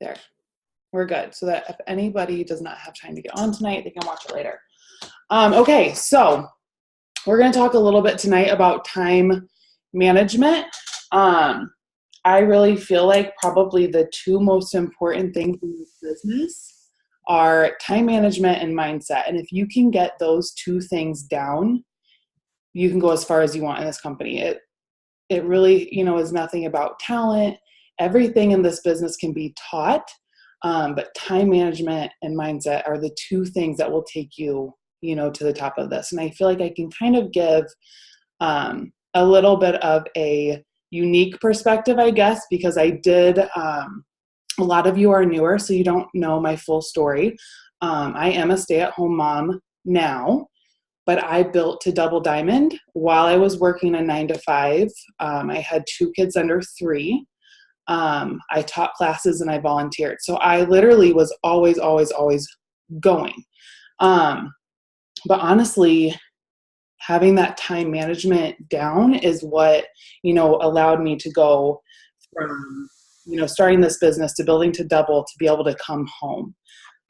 There. We're good. So that if anybody does not have time to get on tonight, they can watch it later. Okay, so we're going to talk a little bit tonight about time management. I really feel like probably the two most important things in this business are time management and mindset. And if you can get those two things down, you can go as far as you want in this company. It really, is nothing about talent. Everything in this business can be taught, but time management and mindset are the two things that will take you, to the top of this. And I feel like I can kind of give a little bit of a unique perspective, I guess, because I did, a lot of you are newer, so you don't know my full story. I am a stay-at-home mom now, but I built to Double Diamond while I was working a 9-to-5. I had 2 kids under 3. I taught classes and I volunteered. So I literally was always going. But honestly, having that time management down is what, allowed me to go from, starting this business to building to Double to be able to come home.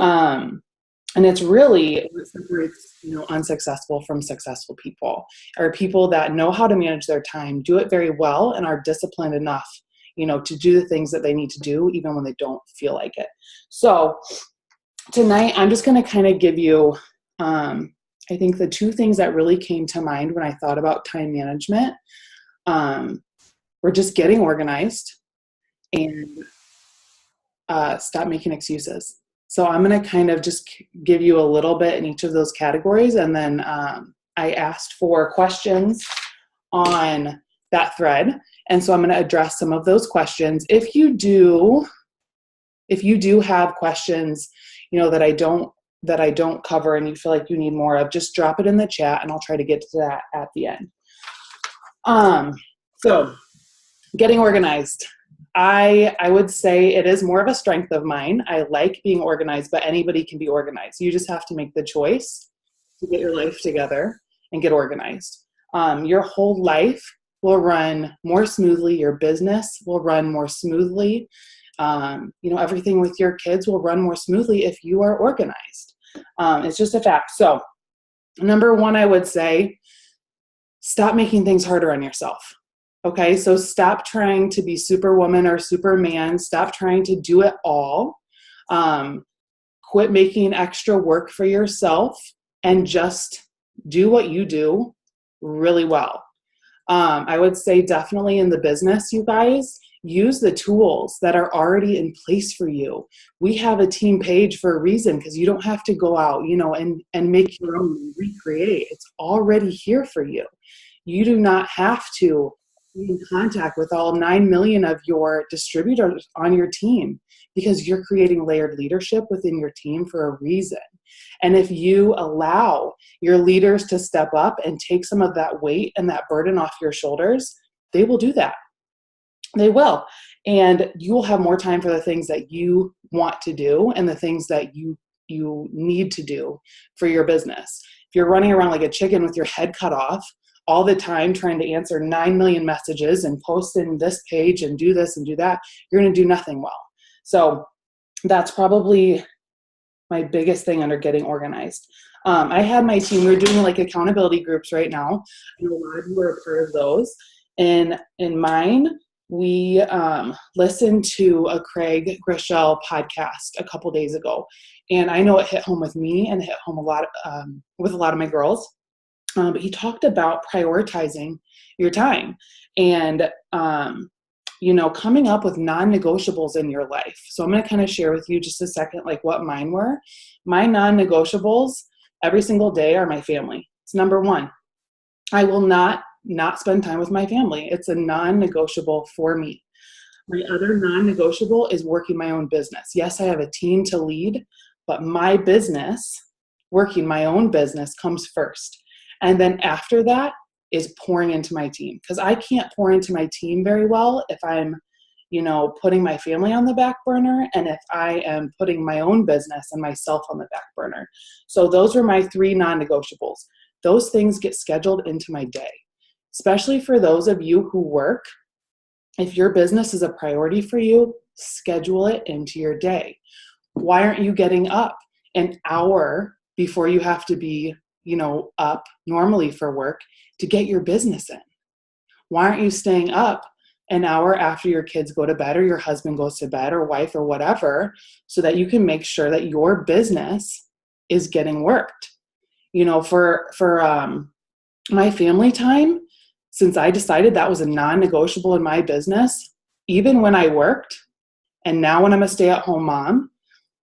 And it's really what separates, unsuccessful from successful people, are people that know how to manage their time, do it very well, and are disciplined enough, to do the things that they need to do, even when they don't feel like it. So tonight, I'm just going to kind of give you, I think the two things that really came to mind when I thought about time management were just getting organized and stop making excuses. So I'm going to kind of just give you a little bit in each of those categories. And then I asked for questions on that thread. And so I'm going to address some of those questions. If you do have questions, that I don't cover and you feel like you need more of, just drop it in the chat and I'll try to get to that at the end. So getting organized. I would say it is more of a strength of mine. I like being organized, but anybody can be organized. You just have to make the choice to get your life together and get organized. Your whole life will run more smoothly. Your business will run more smoothly. Everything with your kids will run more smoothly if you are organized. It's just a fact. So number one, I would say, stop making things harder on yourself. Okay, so stop trying to be Superwoman or Superman. Stop trying to do it all. Quit making extra work for yourself and just do what you do really well. I would say definitely in the business, you guys, use the tools that are already in place for you. We have a team page for a reason, because you don't have to go out, and make your own and recreate. It's already here for you. You do not have to be in contact with all 9 million of your distributors on your team, because you're creating layered leadership within your team for a reason. And if you allow your leaders to step up and take some of that weight and that burden off your shoulders, they will do that. They will. And you will have more time for the things that you want to do and the things that you need to do for your business. If you're running around like a chicken with your head cut off all the time trying to answer 9 million messages and post in this page and do this and do that, you're going to do nothing well. So that's probably my biggest thing under getting organized. I had my team, we're doing like accountability groups right now, and a lot of you are a part of those. And in mine, we listened to a Craig Groeschel podcast a couple days ago. And I know it hit home with me and it hit home a lot with a lot of my girls. But he talked about prioritizing your time and, coming up with non-negotiables in your life. So I'm going to kind of share with you just a second, like what mine were. My non-negotiables every single day are my family. It's number one. I will not spend time with my family. It's a non-negotiable for me. My other non-negotiable is working my own business. Yes, I have a team to lead, but my business, working my own business, comes first. And then after that is pouring into my team, because I can't pour into my team very well if I'm, putting my family on the back burner and if I am putting my own business and myself on the back burner. So those are my 3 non-negotiables. Those things get scheduled into my day, especially for those of you who work. If your business is a priority for you, schedule it into your day. Why aren't you getting up an hour before you have to be, up normally for work to get your business in? Why aren't you staying up an hour after your kids go to bed or your husband goes to bed or wife or whatever, so that you can make sure that your business is getting worked? For my family time, since I decided that was a non-negotiable in my business, even when I worked, and now when I'm a stay-at-home mom,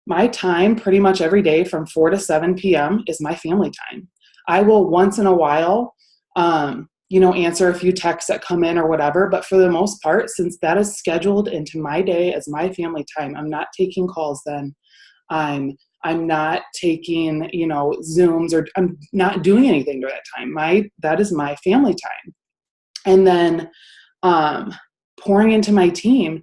my time pretty much every day from 4 to 7 p.m. is my family time. I will once in a while, answer a few texts that come in or whatever, but for the most part, since that is scheduled into my day as my family time, I'm not taking calls then. I'm not taking, Zooms, or I'm not doing anything during that time. That is my family time. And then pouring into my team,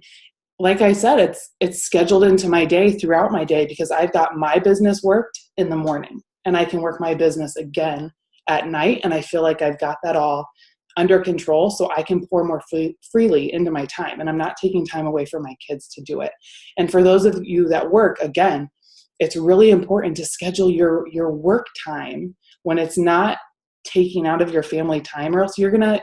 like I said, it's scheduled into my day throughout my day, because I've got my business worked in the morning and I can work my business again at night. And I feel like I've got that all under control, so I can pour more freely into my time, and I'm not taking time away from my kids to do it. And for those of you that work, again, it's really important to schedule your work time when it's not taking out of your family time, or else you're gonna,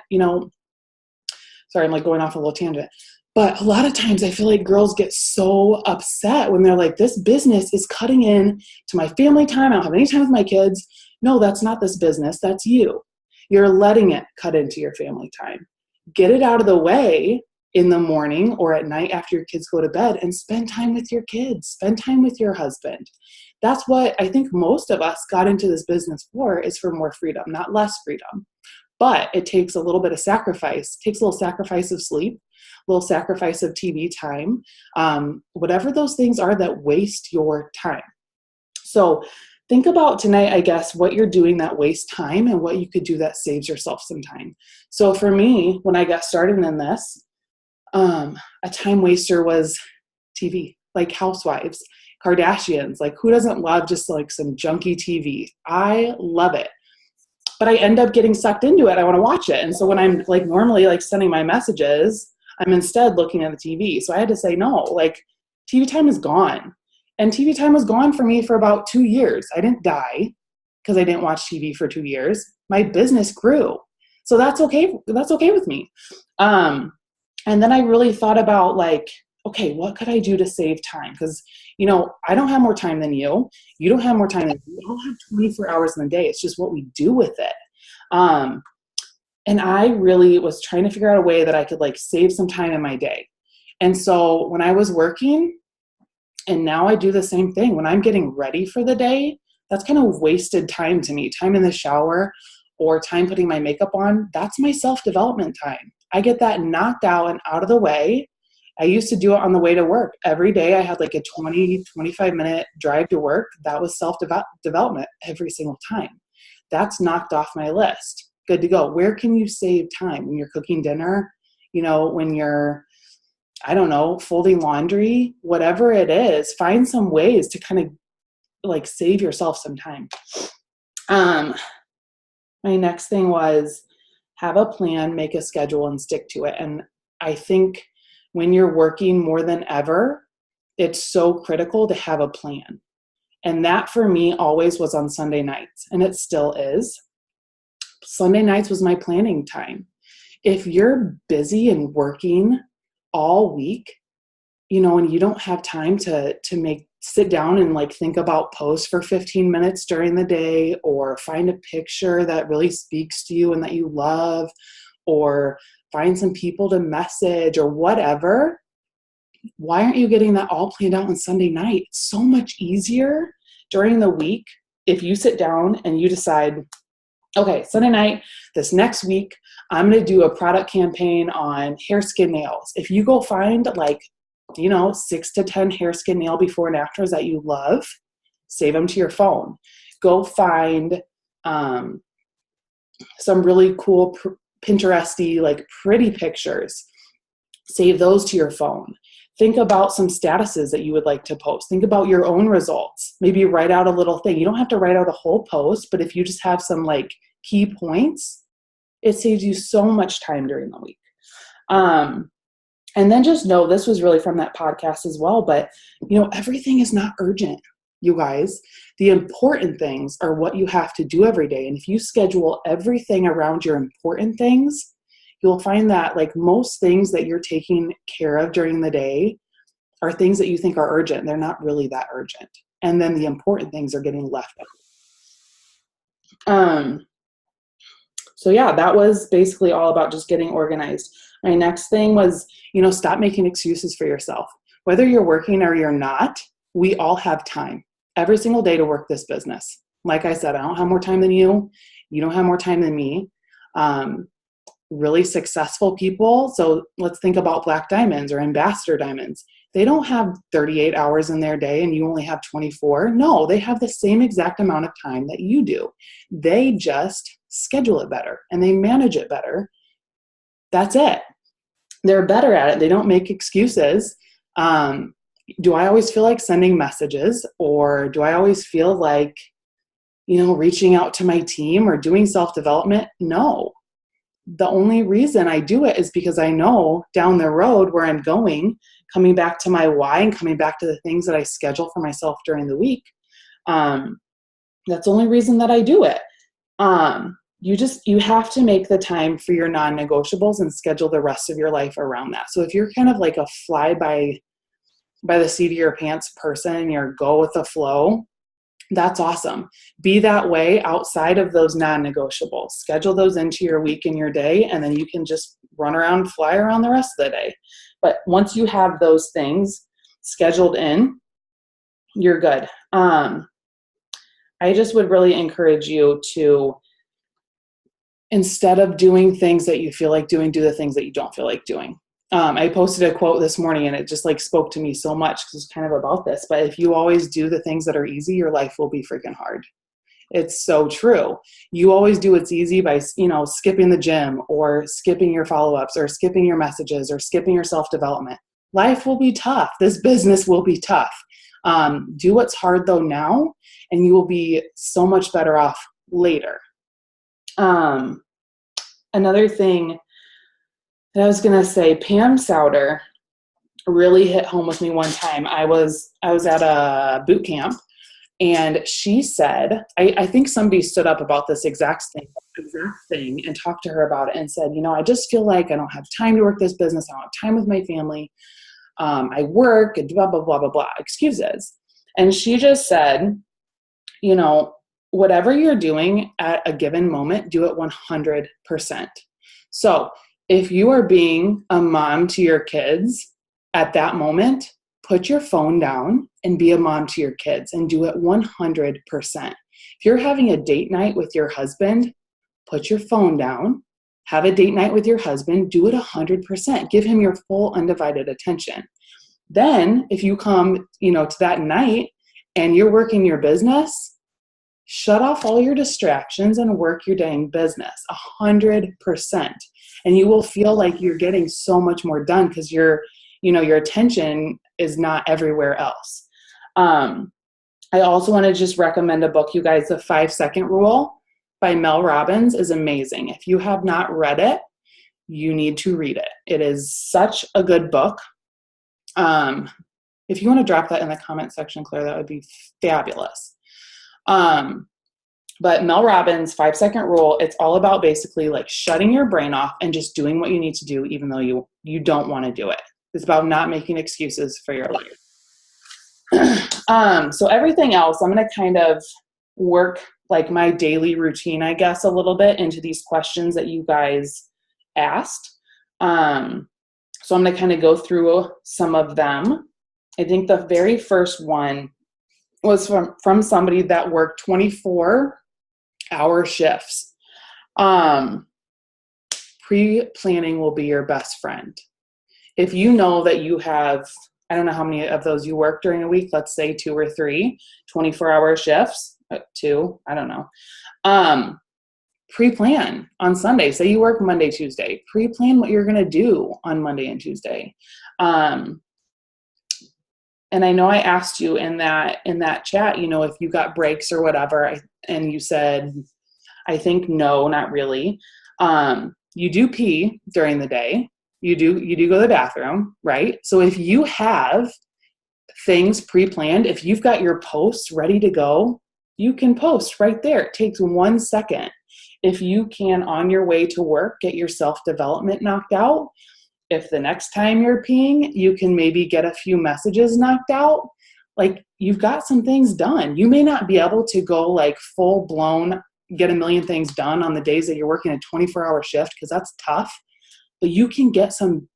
sorry, I'm like going off a little tangent. But a lot of times I feel like girls get so upset when they're like, this business is cutting in to my family time. I don't have any time with my kids. No, that's not this business. That's you. You're letting it cut into your family time. Get it out of the way in the morning or at night after your kids go to bed, and spend time with your kids. Spend time with your husband. That's what I think most of us got into this business for, is for more freedom, not less freedom. But it takes a little bit of sacrifice. It takes a little sacrifice of sleep, a little sacrifice of TV time, whatever those things are that waste your time. So think about tonight, I guess, what you're doing that wastes time and what you could do that saves yourself some time. So for me, when I got started in this, a time waster was TV, like Housewives, Kardashians. Like, who doesn't love just like some junky TV? I love it. But I end up getting sucked into it. I want to watch it. And so when I'm like normally like sending my messages, I'm instead looking at the TV. So I had to say, no, like TV time is gone. And TV time was gone for me for about 2 years. I didn't die because I didn't watch TV for 2 years. My business grew. So that's okay. That's okay with me. And then I really thought about like, okay, what could I do to save time? Because, I don't have more time than you. You don't have more time than me. We all have 24 hours in a day. It's just what we do with it. And I really was trying to figure out a way that I could like save some time in my day. And so when I was working, and now I do the same thing, when I'm getting ready for the day, that's kind of wasted time to me. Time in the shower or time putting my makeup on, that's my self-development time. I get that knocked out and out of the way. I used to do it on the way to work. Every day I had like a 25 minute drive to work. That was self-development every single time. That's knocked off my list. Good to go. Where can you save time? When you're cooking dinner, when you're, I don't know, folding laundry, whatever it is, find some ways to kind of like save yourself some time. My next thing was have a plan, make a schedule, and stick to it. And I think when you're working more than ever, it's so critical to have a plan. And that for me always was on Sunday nights, and it still is. Sunday nights was my planning time. If you're busy and working all week, and you don't have time to sit down and like think about posts for 15 minutes during the day, or find a picture that really speaks to you and that you love, or find some people to message or whatever, why aren't you getting that all planned out on Sunday night? It's so much easier during the week if you sit down and you decide, okay, Sunday night, this next week, I'm going to do a product campaign on hair, skin, nails. If you go find 6 to 10 hair, skin, nail before and afters that you love, save them to your phone. Go find some really cool Pinteresty, like pretty pictures. Save those to your phone. Think about some statuses that you would like to post. Think about your own results. Maybe write out a little thing. You don't have to write out a whole post, but if you just have some like key points, it saves you so much time during the week. And then just know, this was really from that podcast as well, but everything is not urgent, you guys. The important things are what you have to do every day. And if you schedule everything around your important things, you'll find that like most things that you're taking care of during the day are things that you think are urgent. They're not really that urgent. And then the important things are getting left out. So yeah, that was basically all about just getting organized. My next thing was, stop making excuses for yourself. Whether you're working or you're not, we all have time every single day to work this business. Like I said, I don't have more time than you. You don't have more time than me. Really successful people. So let's think about Black Diamonds or Ambassador Diamonds. They don't have 38 hours in their day and you only have 24. No, they have the same exact amount of time that you do. They just schedule it better and they manage it better. That's it. They're better at it. They don't make excuses. Do I always feel like sending messages, or do I always feel like, reaching out to my team or doing self-development? No. The only reason I do it is because I know down the road where I'm going, coming back to my why and coming back to the things that I schedule for myself during the week. That's the only reason that I do it. You have to make the time for your non-negotiables and schedule the rest of your life around that. So if you're kind of like a fly by the seat of your pants person and you're go with the flow, that's awesome. Be that way outside of those non-negotiables. Schedule those into your week and your day, and then you can just run around, fly around the rest of the day. But once you have those things scheduled in, you're good. I just would really encourage you to, instead of doing things that you feel like doing, do the things that you don't feel like doing. I posted a quote this morning and it just like spoke to me so much because it's kind of about this. But if you always do the things that are easy, your life will be freaking hard. It's so true. You always do what's easy by, skipping the gym or skipping your follow-ups or skipping your messages or skipping your self-development. Life will be tough. This business will be tough. Do what's hard though now, and you will be so much better off later. Another thing that I was going to say, Pam Souter really hit home with me one time. I was at a boot camp and she said, I think somebody stood up about this exact thing and talked to her about it and said, I just feel like I don't have time to work this business. I don't have time with my family. I work and blah, blah, blah, blah, blah, excuses. And she just said, whatever you're doing at a given moment, do it 100%. So if you are being a mom to your kids at that moment, put your phone down and be a mom to your kids and do it 100%. If you're having a date night with your husband, put your phone down, have a date night with your husband, do it 100%. Give him your full undivided attention. Then if you come, to that night and you're working your business, shut off all your distractions and work your dang business 100%. And you will feel like you're getting so much more done because your attention is not everywhere else. I also want to just recommend a book, you guys. The 5-Second Rule by Mel Robbins is amazing. If you have not read it, you need to read it. It is such a good book. If you want to drop that in the comment section, Claire, that would be fabulous. But Mel Robbins' 5-Second Rule, it's all about basically like shutting your brain off and just doing what you need to do even though you don't want to do it. It's about not making excuses for your life. So everything else, I'm going to kind of work like my daily routine, I guess, a little bit into these questions that you guys asked. So I'm going to kind of go through some of them. I think the very first one was from somebody that worked 24-hour shifts. Pre-planning will be your best friend. If you know that you have, I don't know how many of those you work during a week, let's say 2 or 3 24-hour shifts, 2, I don't know. Pre-plan on Sunday. Say you work Monday, Tuesday. Pre-plan what you're going to do on Monday and Tuesday. And I know I asked you in that chat, if you got breaks or whatever, and you said, I think no, not really. You do pee during the day. you do go to the bathroom, right? So if you have things pre-planned, if you've got your posts ready to go, you can post right there. It takes 1 second. If you can, on your way to work, get your self-development knocked out. If the next time you're peeing, you can maybe get a few messages knocked out. Like, you've got some things done. You may not be able to go like full blown, get a million things done on the days that you're working a 24-hour shift, because that's tough, but you can get some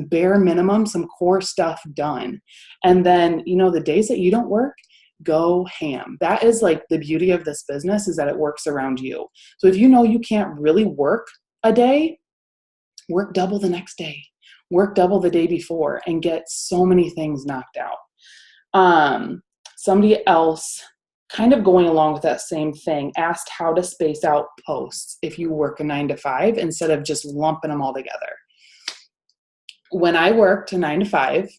bare minimum, some core stuff done. And then, the days that you don't work, go ham. That is like the beauty of this business, is that it works around you. So if you can't really work a day, work double the next day, work double the day before, and get so many things knocked out. Somebody else, kind of going along with that same thing, asked how to space out posts if you work a 9 to 5 instead of just lumping them all together. When I worked a 9 to 5,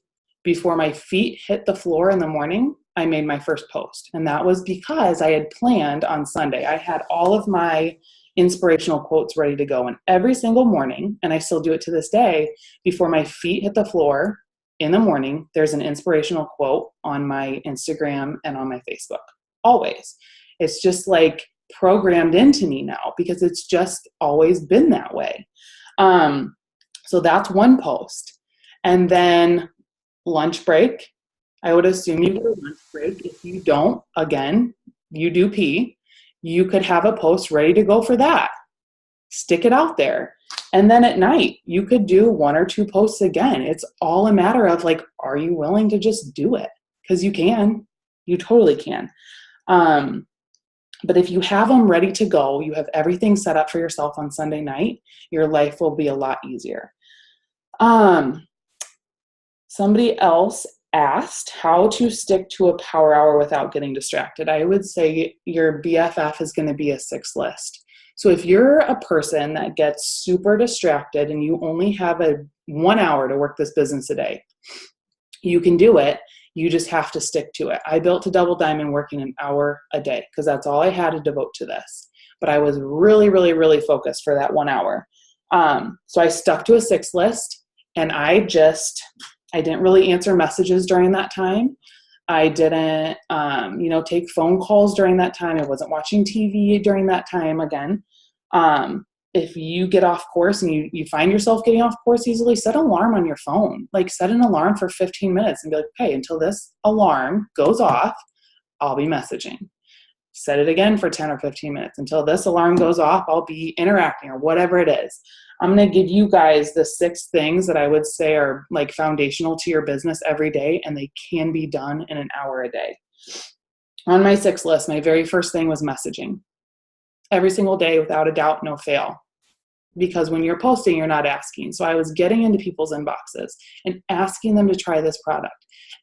before my feet hit the floor in the morning, I made my first post. And that was because I had planned on Sunday. I had all of my inspirational quotes ready to go. And every single morning, and I still do it to this day, before my feet hit the floor in the morning, there's an inspirational quote on my Instagram and on my Facebook. Always. It's just like programmed into me now, because it's just always been that way. So that's one post. And then lunch break. I would assume you get a lunch break. If you don't, again, you do pee. You could have a post ready to go for that. Stick it out there. And then at night, you could do 1 or 2 posts again. It's all a matter of like, are you willing to just do it? Because you can. You totally can. But if you have them ready to go, you have everything set up for yourself on Sunday night, your life will be a lot easier. Somebody else asked how to stick to a power hour without getting distracted. I would say your BFF is going to be a 6 list. So if you're a person that gets super distracted and you only have 1 hour to work this business a day, you can do it. You just have to stick to it. I built a Double Diamond working an hour a day because that's all I had to devote to this. But I was really, really, really focused for that 1 hour. So I stuck to a 6 list, and I didn't really answer messages during that time. I didn't, take phone calls during that time. I wasn't watching TV during that time again. If you get off course and you find yourself getting off course easily, set an alarm on your phone. Like, set an alarm for 15 minutes and be like, hey, until this alarm goes off, I'll be messaging. Set it again for 10 or 15 minutes. Until this alarm goes off, I'll be interacting, or whatever it is. I'm going to give you guys the 6 things that I would say are like foundational to your business every day, and they can be done in an hour a day. On my 6 list, my very first thing was messaging. Every single day, without a doubt, no fail. Because when you're posting, you're not asking. So I was getting into people's inboxes and asking them to try this product,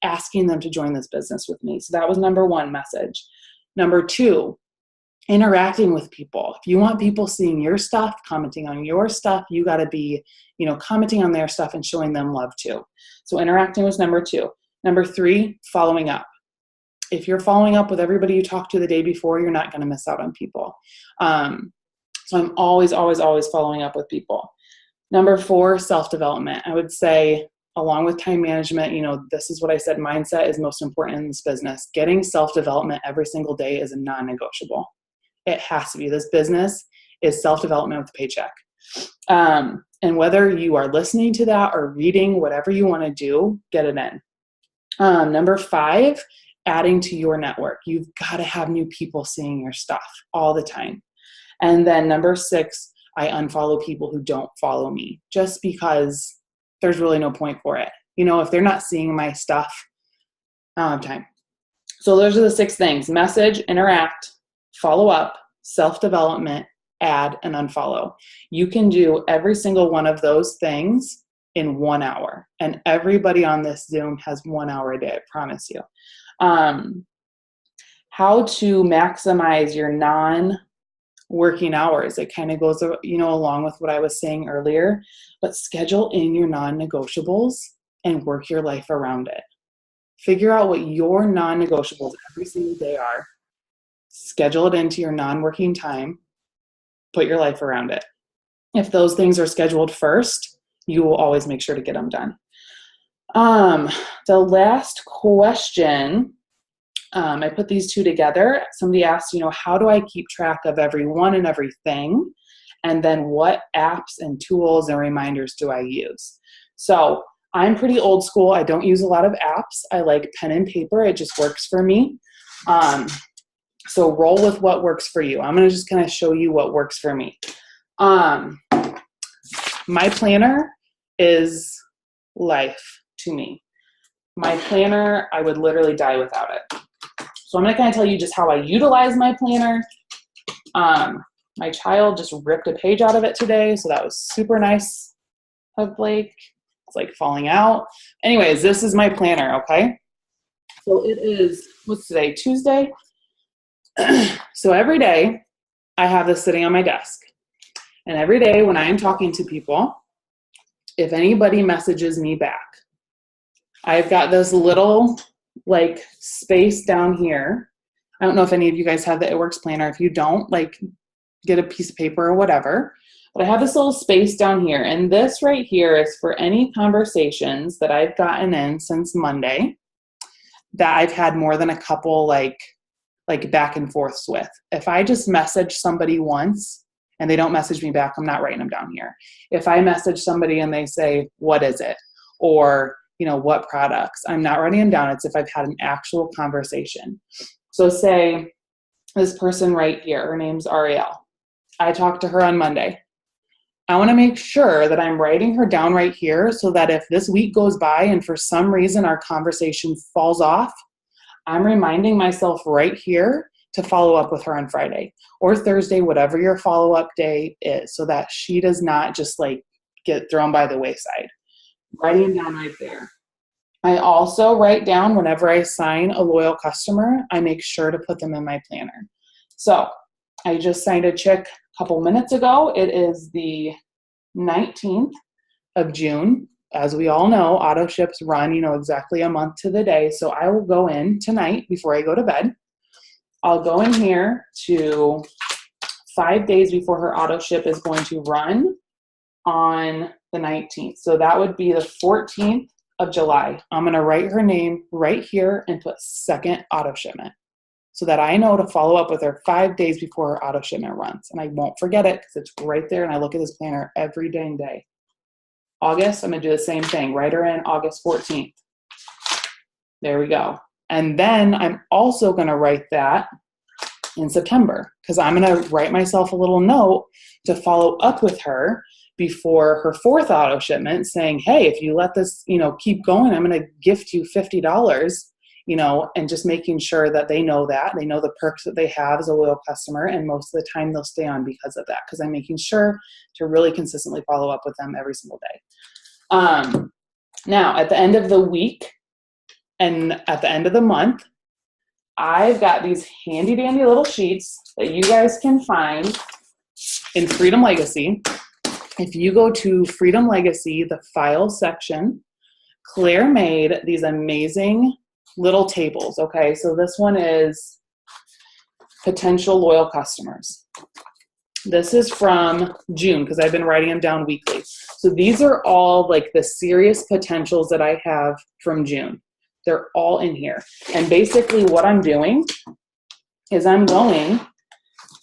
asking them to join this business with me. So that was number 1, message. Number 2, interacting with people. If you want people seeing your stuff, commenting on your stuff, you got to be, commenting on their stuff and showing them love too. So interacting was number 2. Number 3, following up. If you're following up with everybody you talked to the day before, you're not going to miss out on people. So I'm always, always, always following up with people. Number 4, self-development. I would say, along with time management, this is what I said, mindset is most important in this business. Getting self-development every single day is a non-negotiable. It has to be. This business is self-development with a paycheck. And whether you are listening to that or reading, whatever you want to do, get it in. Number 5, adding to your network. You've got to have new people seeing your stuff all the time. And then number 6, I unfollow people who don't follow me, just because there's really no point for it. If they're not seeing my stuff, I don't have time. So those are the 6 things: message, interact, follow up, self-development, add, and unfollow. You can do every single one of those things in 1 hour. And everybody on this Zoom has 1 hour a day, I promise you. How to maximize your non-working hours. It kind of goes, along with what I was saying earlier, but schedule in your non-negotiables and work your life around it. Figure out what your non-negotiables every single day are. Schedule it into your non-working time. Put your life around it. If those things are scheduled first, you will always make sure to get them done. The last question, I put these two together. Somebody asked, how do I keep track of everyone and everything? And then what apps and tools and reminders do I use? So I'm pretty old school. I don't use a lot of apps. I like pen and paper. It just works for me. So roll with what works for you. I'm going to just kind of show you what works for me. My planner is life to me. My planner, I would literally die without it. So I'm going to kind of tell you just how I utilize my planner. My child just ripped a page out of it today, so that was super nice of Blake. It's like falling out. Anyways, this is my planner, okay? So it is, what's today, Tuesday? So every day I have this sitting on my desk. And every day when I am talking to people, if anybody messages me back, I've got this little like space down here. I don't know if any of you guys have the It Works planner. If you don't, like get a piece of paper or whatever. But I have this little space down here. And this right here is for any conversations that I've gotten in since Monday that I've had more than a couple like back and forths with. If I just message somebody once and they don't message me back, I'm not writing them down here. If I message somebody and they say, what is it? Or, what products? I'm not writing them down. It's if I've had an actual conversation. So say this person right here, her name's Ariel. I talked to her on Monday. I want to make sure that I'm writing her down right here so that if this week goes by and for some reason our conversation falls off, I'm reminding myself right here to follow up with her on Friday or Thursday, whatever your follow-up day is, so that she does not just like get thrown by the wayside. Writing down right there. I also write down whenever I sign a loyal customer, I make sure to put them in my planner. So I just signed a chick a couple minutes ago. It is the 19th of June. As we all know, auto ships run, exactly a month to the day. So I will go in tonight before I go to bed. I'll go in here to 5 days before her auto ship is going to run on the 19th. So that would be the 14th of July. I'm going to write her name right here and put second auto shipment so that I know to follow up with her 5 days before her auto shipment runs. And I won't forget it because it's right there and I look at this planner every dang day. August, I'm going to do the same thing. Write her in August 14th. There we go. And then I'm also going to write that in September because I'm going to write myself a little note to follow up with her before her fourth auto shipment saying, hey, if you let this, keep going, I'm going to gift you $50, and just making sure that they know the perks that they have as a loyal customer. And most of the time they'll stay on because of that, because I'm making sure to really consistently follow up with them every single day. Now, at the end of the week and at the end of the month, I've got these handy dandy little sheets that you guys can find in Freedom Legacy. If you go to Freedom Legacy, the file section, Claire made these amazing little tables. Okay, so this one is potential loyal customers. This is from June because I've been writing them down weekly. So these are all like the serious potentials that I have from June. They're all in here. And basically what I'm doing is I'm going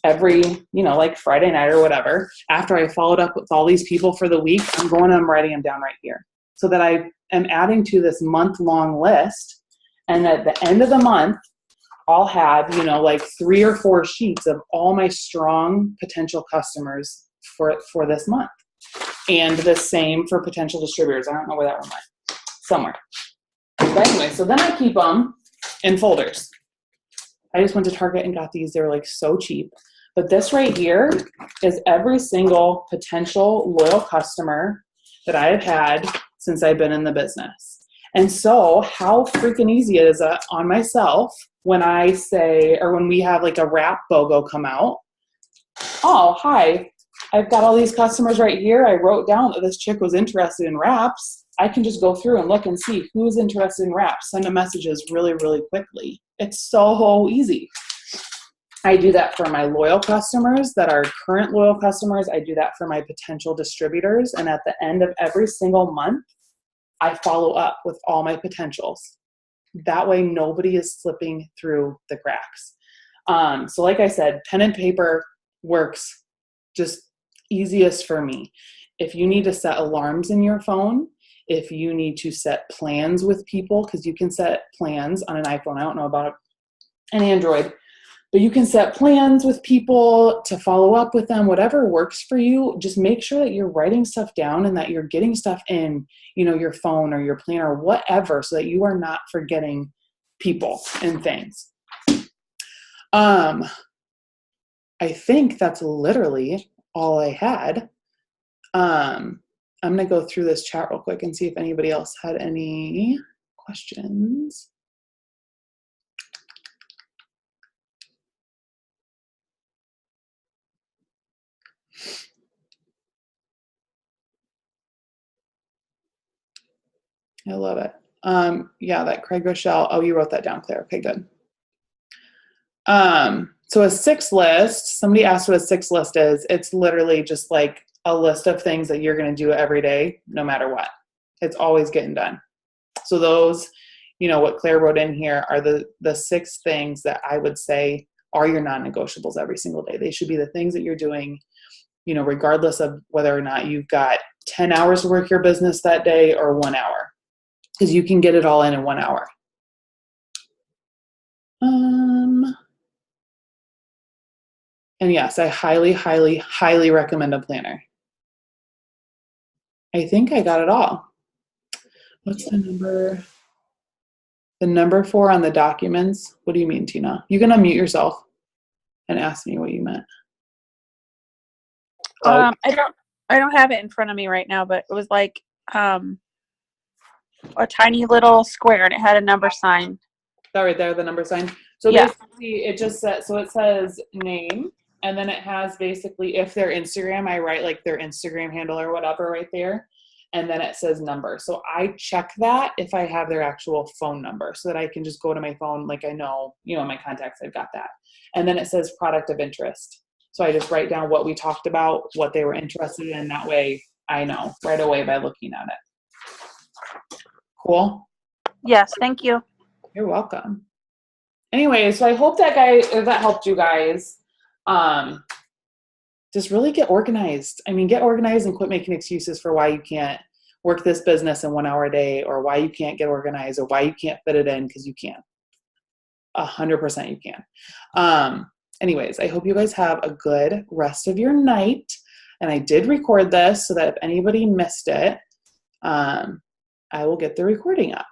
every, like Friday night or whatever, after I followed up with all these people for the week, I'm writing them down right here so that I am adding to this month-long list. And at the end of the month, I'll have, like 3 or 4 sheets of all my strong potential customers for this month. And the same for potential distributors. I don't know where that one went. Somewhere. But anyway, so then I keep them in folders. I just went to Target and got these. They're like so cheap. But this right here is every single potential loyal customer that I have had since I've been in the business. And so how freaking easy it is on myself when I say, or when we have like a wrap BOGO come out. Oh, hi, I've got all these customers right here. I wrote down that this chick was interested in wraps. I can just go through and look and see who's interested in wraps, send them messages really, really quickly. It's so easy. I do that for my loyal customers that are current loyal customers. I do that for my potential distributors. And at the end of every single month, I follow up with all my potentials. That way, nobody is slipping through the cracks. So like I said, pen and paper works just easiest for me. If you need to set alarms in your phone, if you need to set plans with people, because you can set plans on an iPhone. I don't know about an Android, but you can set plans with people to follow up with them, whatever works for you. Just make sure that you're writing stuff down and that you're getting stuff in, your phone or your planner or whatever, so that you are not forgetting people and things. I think that's literally all I had. I'm going to go through this chat real quick and see if anybody else had any questions. I love it. Yeah, that Craig Rochelle. Oh, you wrote that down, Claire. Okay, good. So a 6 list, somebody asked what a 6 list is. It's literally just like a list of things that you're going to do every day, no matter what. It's always getting done. So those, what Claire wrote in here are the 6 things that I would say are your non-negotiables every single day. They should be the things that you're doing, regardless of whether or not you've got 10 hours to work your business that day or 1 hour, because you can get it all in 1 hour. And yes, I highly, highly, highly recommend a planner. I think I got it all. What's the number? The number 4 on the documents. What do you mean, Tina? You can unmute yourself and ask me what you meant. I don't have it in front of me right now, but it was like a tiny little square and it had a number sign. That right there, the number sign. So yeah. Basically it just says, so it says name, and then it has basically, if they're Instagram, I write like their Instagram handle or whatever right there. And then it says number. So I check that if I have their actual phone number, so that I can just go to my phone. Like I know, in my contacts, I've got that. And then it says product of interest. So I just write down what we talked about, what they were interested in. That way I know right away by looking at it. Cool? Yes, thank you. You're welcome. Anyway, so I hope that helped you guys. Just really get organized. I mean, get organized and quit making excuses for why you can't work this business in 1 hour a day, or why you can't get organized, or why you can't fit it in, because you can. 100% you can. Anyways, I hope you guys have a good rest of your night. And I did record this so that if anybody missed it, I will get the recording up.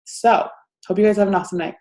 So, hope you guys have an awesome night.